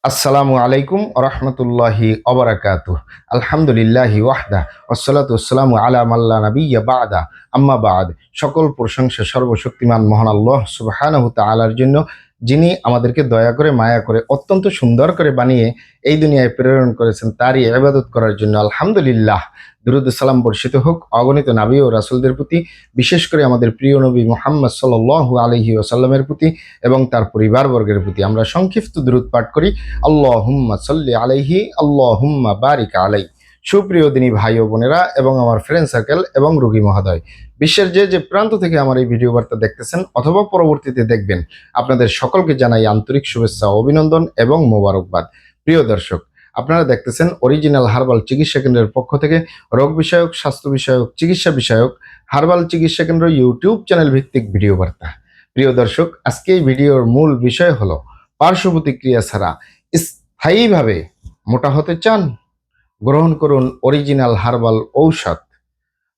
আসসালামু আলাইকুম রহমতুল্লাহি অবরাকাতুহ। আলহামদুলিল্লাহি ওয়াহদা ওয়াসসালাতু ওয়াসসালামু আলা মাল্লা নাবিয়্যা বা'দা আম্মা বা'দ। সকল প্রশংসা সর্বশক্তিমান মহান আল্লাহ সুবহানাহু তাআলার জন্য, যিনি আমাদেরকে দয়া করে মায়া করে অত্যন্ত সুন্দর করে বানিয়ে এই দুনিয়ায় প্রেরণ করেছেন, তারই ইবাদত করার জন্য আলহামদুলিল্লাহ। দুরূদ সালাম বর্ষিত হোক অগণিত নবী ও রাসূলদের প্রতি, বিশেষ করে আমাদের প্রিয় নবী মুহাম্মদ সাল্লাল্লাহু আলাইহি ওয়াসাল্লামের প্রতি এবং তার পরিবারবর্গের প্রতি। আমরা সংক্ষিপ্ত দুরূদ পাঠ করি। আল্লাহুম্মা সাল্লি আলাইহি, আল্লাহুম্মা বারিক আলাই। সুপ্রিয় দিনী ভাই ও বোনেরা এবং আমার ফ্রেন্ড সার্কেল এবং রোগী মহোদয়, বিশ্বের যে যে প্রান্ত থেকে আমার এই ভিডিও বার্তা দেখতেছেন অথবা পরবর্তীতে দেখবেন, আপনাদের সকলকে জানাই আন্তরিক শুভেচ্ছা, অভিনন্দন এবং মোবারকবাদ। প্রিয় দর্শক, আপনারা দেখতেছেন অরিজিনাল হার্বাল চিকিৎসা কেন্দ্রের পক্ষ থেকে রোগ বিষয়ক, স্বাস্থ্য বিষয়ক, চিকিৎসা বিষয়ক হার্বাল চিকিৎসা কেন্দ্র ইউটিউব চ্যানেল ভিত্তিক ভিডিও বার্তা। প্রিয় দর্শক, আজকে এই ভিডিওর মূল বিষয় হলো পার্শ্ব প্রতিক্রিয়া ছাড়া স্থায়ীভাবে মোটা হতে চান, গ্রহণ করুন অরিজিনাল হার্বাল ঔষধ।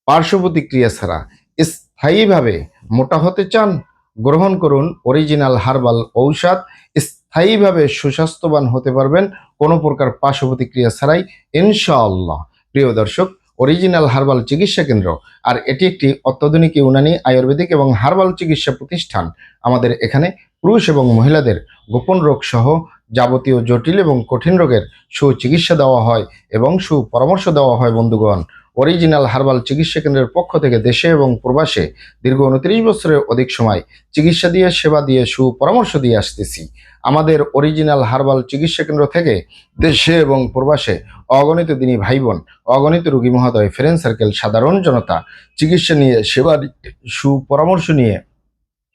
পার্শ্ব প্রতিক্রিয়া ছাড়া স্থায়ীভাবে মোটা হতে চান, গ্রহণ করুন অরিজিনাল হার্বাল ঔষধ। স্থায়ীভাবে সুস্বাস্থ্যবান হতে পারবেন কোনো প্রকার পার্শ্ব প্রতিক্রিয়া ছাড়াই ইনশাআল্লাহ। প্রিয় দর্শক, অরিজিনাল হার্বাল চিকিৎসা কেন্দ্র, আর এটি একটি অত্যাধুনিক ইউনানি, আয়ুর্বেদিক এবং হার্বাল চিকিৎসা প্রতিষ্ঠান। আমাদের এখানে পুরুষ এবং মহিলাদের গোপন রোগ সহ যাবতীয় জটিল এবং কঠিন রোগের সুচিকিৎসা দেওয়া হয় এবং সুপরামর্শ দেওয়া হয়। বন্ধুগণ, অরিজিনাল হার্বাল চিকিৎসা কেন্দ্রের পক্ষ থেকে দেশে এবং প্রবাসে দীর্ঘ 29 বছরের অধিক সময় চিকিৎসা দিয়ে, সেবা দিয়ে, সুপরামর্শ দিয়ে আসতেছি। আমাদের অরিজিনাল হার্বাল চিকিৎসা কেন্দ্র থেকে দেশে এবং প্রবাসে অগণিত দিনী ভাই বোন, অগণিত রোগী মহোদয়, ফ্রেন্ড সার্কেল, সাধারণ জনতা চিকিৎসা নিয়ে, সেবা সুপরামর্শ নিয়ে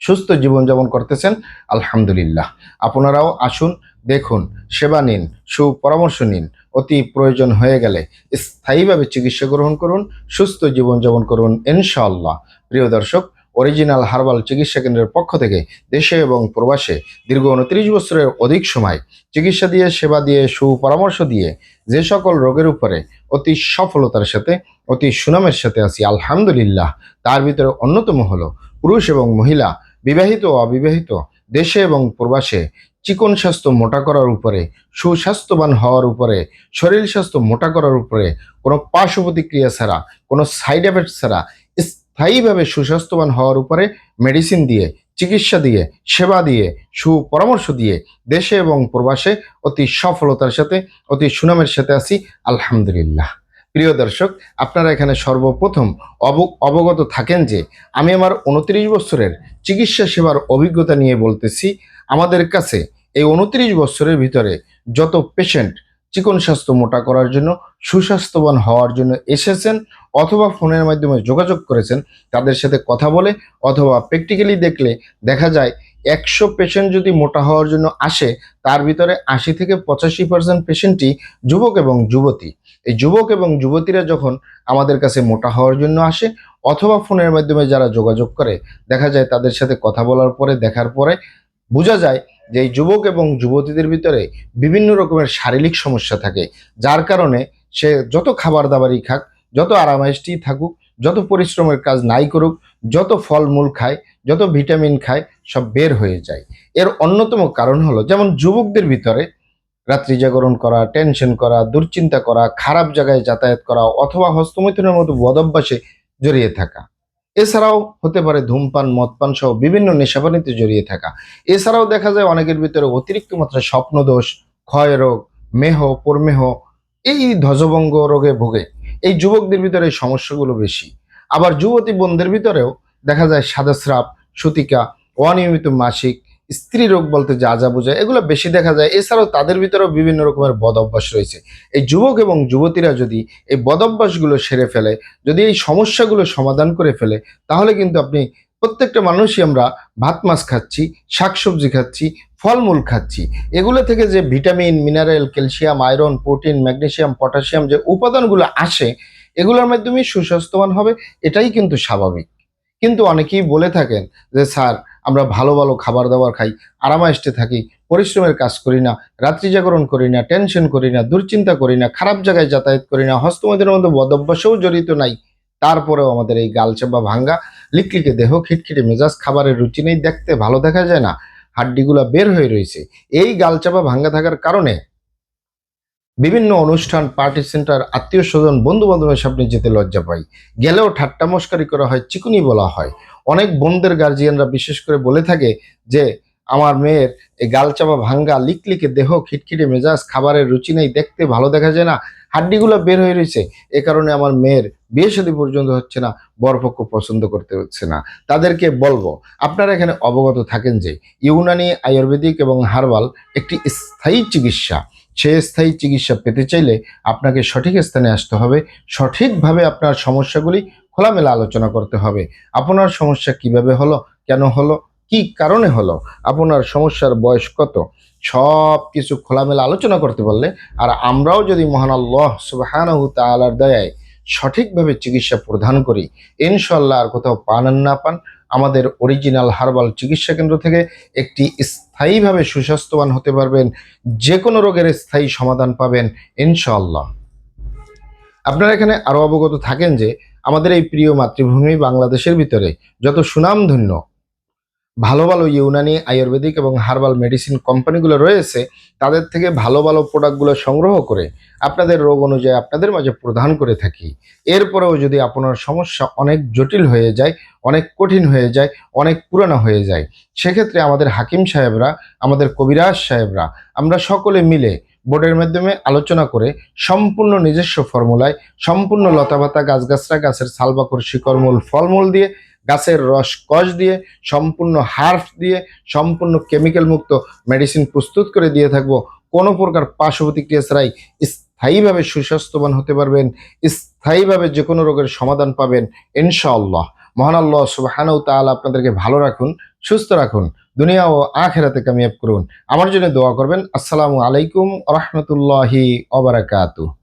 সুস্থ জীবনযাপন করতেছেন আলহামদুলিল্লাহ। আপনারাও আসুন, দেখুন, সেবা নিন, সুপরামর্শ নিন। অতি প্রয়োজন হয়ে গেলে স্থায়ীভাবে চিকিৎসা গ্রহণ করুন, সুস্থ জীবনযাপন করুন ইনশাআল্লাহ। প্রিয় দর্শক, অরিজিনাল হার্বাল চিকিৎসা কেন্দ্রের পক্ষ থেকে দেশে এবং প্রবাসে দীর্ঘ 29 বছরের অধিক সময় চিকিৎসা দিয়ে, সেবা দিয়ে, সুপরামর্শ দিয়ে যে সকল রোগের উপরে অতি সফলতার সাথে, অতি সুনামের সাথে আছি আলহামদুলিল্লাহ, তার ভিতরে অন্যতম হলো পুরুষ এবং মহিলা, বিবাহিত ও অবিবাহিত, দেশে এবং প্রবাসে চিকন স্বাস্থ্য মোটা করার উপরে, সুস্বাস্থ্যবান হওয়ার উপরে, শরীর স্বাস্থ্য মোটা করার উপরে, কোনো পার্শ্ব প্রতিক্রিয়া ছাড়া, কোনো সাইড এফেক্ট ছাড়া স্থায়ীভাবে সুস্বাস্থ্যবান হওয়ার উপরে মেডিসিন দিয়ে, চিকিৎসা দিয়ে, সেবা দিয়ে, সুপরামর্শ দিয়ে দেশে এবং প্রবাসে অতি সফলতার সাথে, অতি সুনামের সাথে আছি আলহামদুলিল্লাহ। প্রিয় দর্শক, আপনারা এখানে সর্বপ্রথম অবগত থাকেন যে আমি আমার 29 বছরের চিকিৎসা সেবার অভিজ্ঞতা নিয়ে বলতেছি। আমাদের কাছে এই 29 বছরের ভিতরে যত পেশেন্ট চিকন স্বাস্থ্য মোটা করার জন্য, সুস্বাস্থ্যবান হওয়ার জন্য এসেছেন অথবা ফোনের মাধ্যমে যোগাযোগ করেছেন, তাদের সাথে কথা বলে অথবা প্র্যাকটিক্যালি দেখলে দেখা যায় 100 পেশেন্ট যদি মোটা হওয়ার জন্য আসে, তার ভিতরে 80 থেকে 85% পেশেন্টই যুবক এবং যুবতী। এই যুবক এবং যুবতীরা যখন আমাদের কাছে মোটা হওয়ার জন্য আসে অথবা ফোনের মাধ্যমে যারা যোগাযোগ করে, দেখা যায় তাদের সাথে কথা বলার পরে, দেখার পরে বোঝা যায় যে এই যুবক এবং যুবতীদের ভিতরে বিভিন্ন রকমের শারীরিক সমস্যা থাকে, যার কারণে সে যত খাবার দাবারই খাক, যত আরামাইশটি থাকুক, যত পরিশ্রমের কাজ নাই করুক, যত ফলমূল খায়, যত ভিটামিন খায়, সব বের হয়ে যায়। এর অন্যতম কারণ হলো, যেমন যুবকদের ভিতরে রাত্রি জাগরণ করা, টেনশন করা, দুশ্চিন্তা করা, খারাপ জায়গায় যাতায়াত করা অথবা হস্তমৈথুনের মতো বদভ্যাসে জড়িয়ে থাকা। এছাড়াও হতে পারে ধূমপান, মদপান সহ বিভিন্ন নেশাপানিতে জড়িয়ে থাকা। এছাড়াও দেখা যায় অনেকের ভিতরে অতিরিক্ত মাত্রায় স্বপ্নদোষ, ক্ষয় রোগ, মেহ, প্রমেহ, এই ধ্বজভঙ্গ রোগে ভোগে। এই যুবকদের ভিতরে এই সমস্যাগুলো বেশি। আবার যুবতী বোনদের ভিতরেও দেখা যায় সাদাস্রাব, সূতিকা, অনিয়মিত মাসিক, স্ত্রী রোগ বলতে যা যা বোঝায় এগুলো বেশি দেখা যায়। এছাড়াও তাদের ভিতরেও বিভিন্ন রকমের বদ অভ্যাস রয়েছে। এই যুবক এবং যুবতীরা যদি এই বদ অভ্যাসগুলো সেরে ফেলে, যদি এই সমস্যাগুলো সমাধান করে ফেলে, তাহলে কিন্তু আপনি প্রত্যেকটা মানুষই আমরা ভাত মাছ খাচ্ছি, শাকসবজি খাচ্ছি, ফলমূল খাচ্ছি, এগুলো থেকে যে vitamin, mineral, calcium, iron, protein, magnesium, potassium যে উপাদানগুলো আসে, এগুলোর মাধ্যমে সুস্বাস্থ্যবান হবে, এটাই কিন্তু স্বাভাবিক। কিন্তু অনেকেই বলে থাকেন যে স্যার, আমরা ভালো ভালো খাবার দাবার খাই, আরামায়েশে থাকি, পরিশ্রমের কাজ করি না, রাত্রি জাগরণ করি না, টেনশন করি না, দুশ্চিন্তা করি না, খারাপ জায়গায় যাতায়াত করি না, হস্তমৈথুনের মধ্যে বদভ্যাসেও জড়িত নাই, তারপরেও আমাদের এই গালচাপা ভাঙ্গা, লিকলিকে দেহ, খিটখিটে মেজাজ, খাবারের রুচি নেই, দেখতে ভালো দেখা যায় না, হাড্ডিগুলা বের হয়ে রয়েছে। এই গালচাপা ভাঙ্গা থাকার কারণে বিভিন্ন অনুষ্ঠান, পার্টি সেন্টার, আত্মীয় স্বজন, বন্ধু বান্ধবের সামনে যেতে লজ্জা পাই। গেলেও ঠাট্টা মস্কারি করা হয়, চিকুনি বলা হয়। অনেক বোনদের গার্জিয়ানরা বিশেষ করে বলে থাকে যে আমার মেয়ের এই গালচাপা ভাঙ্গা লিকলিকে দেহ, খিটখিটে মেজাজ, খাবারের রুচি নেই, দেখতে ভালো দেখা যায় না, হাড্ডিগুলো বের হয়ে রয়েছে, এ কারণে আমার মেয়ের বিয়ে শাদী পর্যন্ত হচ্ছে না, বরপক্ষ পছন্দ করতে হচ্ছে না। তাদেরকে বলবো, আপনারা এখানে অবগত থাকেন যে ইউনানি, আয়ুর্বেদিক এবং হার্বাল একটি স্থায়ী চিকিৎসা। সে স্থায়ী চিকিৎসা পেতে চাইলে আপনাকে সঠিক স্থানে আসতে হবে, সঠিকভাবে আপনার সমস্যাগুলি খোলামেলা আলোচনা করতে হবে। আপনার সমস্যা কিভাবে হলো, কেন হলো, কি কারণে হলো, আপনার সমস্যার বয়স কত, সব কিছু খোলামেলা আলোচনা করতে পারলে, আর আমরাও যদি মহান আল্লাহ সুবহানাহু তাআলার দয়ায় সঠিকভাবে চিকিৎসা প্রদান করি, ইনশাআল্লাহ আর কোথাও পান আর না পান, আমাদের অরিজিনাল হার্বাল চিকিৎসা কেন্দ্র থেকে একটি স্থায়ীভাবে সুস্বাস্থ্যবান হতে পারবেন, যে কোনো রোগের স্থায়ী সমাধান পাবেন ইনশাআল্লাহ। আপনারা এখানে আরো অবগত থাকেন যে আমাদের এই প্রিয় মাতৃভূমি বাংলাদেশের ভিতরে যত সুনামধন্য ভালো ভালো ইউনানি, আয়ুর্বেদিক এবং হার্বাল মেডিসিন কোম্পানিগুলো রয়েছে, তাদের থেকে ভালো ভালো প্রোডাক্টগুলো সংগ্রহ করে আপনাদের রোগ অনুযায়ী আপনাদের মাঝে প্রদান করে থাকি। এরপরেও যদি আপনার সমস্যা অনেক জটিল হয়ে যায়, অনেক কঠিন হয়ে যায়, অনেক পুরানো হয়ে যায়, সেক্ষেত্রে আমাদের হাকিম সাহেবরা, আমাদের কবিরাজ সাহেবরা, আমরা সকলে মিলে বোর্ডের মাধ্যমে আলোচনা করে সম্পূর্ণ নিজস্ব ফর্মুলায়, সম্পূর্ণ লতাপাতা, গাছগাছরা, গাছের ছালবাকর, শিকড়মূল, ফলমূল দিয়ে, গাছের রস কষ দিয়ে, সম্পূর্ণ হার্ব দিয়ে, সম্পূর্ণ কেমিক্যাল মুক্ত মেডিসিন প্রস্তুত করে দিয়ে থাকবো। কোনো প্রকার পার্শ্ব প্রতিক্রিয়া ছাড়াই স্থায়ীভাবে সুস্বাস্থ্যবান হতে পারবেন, স্থায়ীভাবে যে কোনো রোগের সমাধান পাবেন ইনশাআল্লাহ। মহান আল্লাহ সুবহানাহু তাআলা আপনাদেরকে ভালো রাখুন, সুস্থ রাখুন, দুনিয়া ও আখিরাতে কামিয়াব করুন। আমার জন্য দোয়া করবেন। আসসালামু আলাইকুম ওয়া রাহমাতুল্লাহি ওয়া বারাকাতুহু।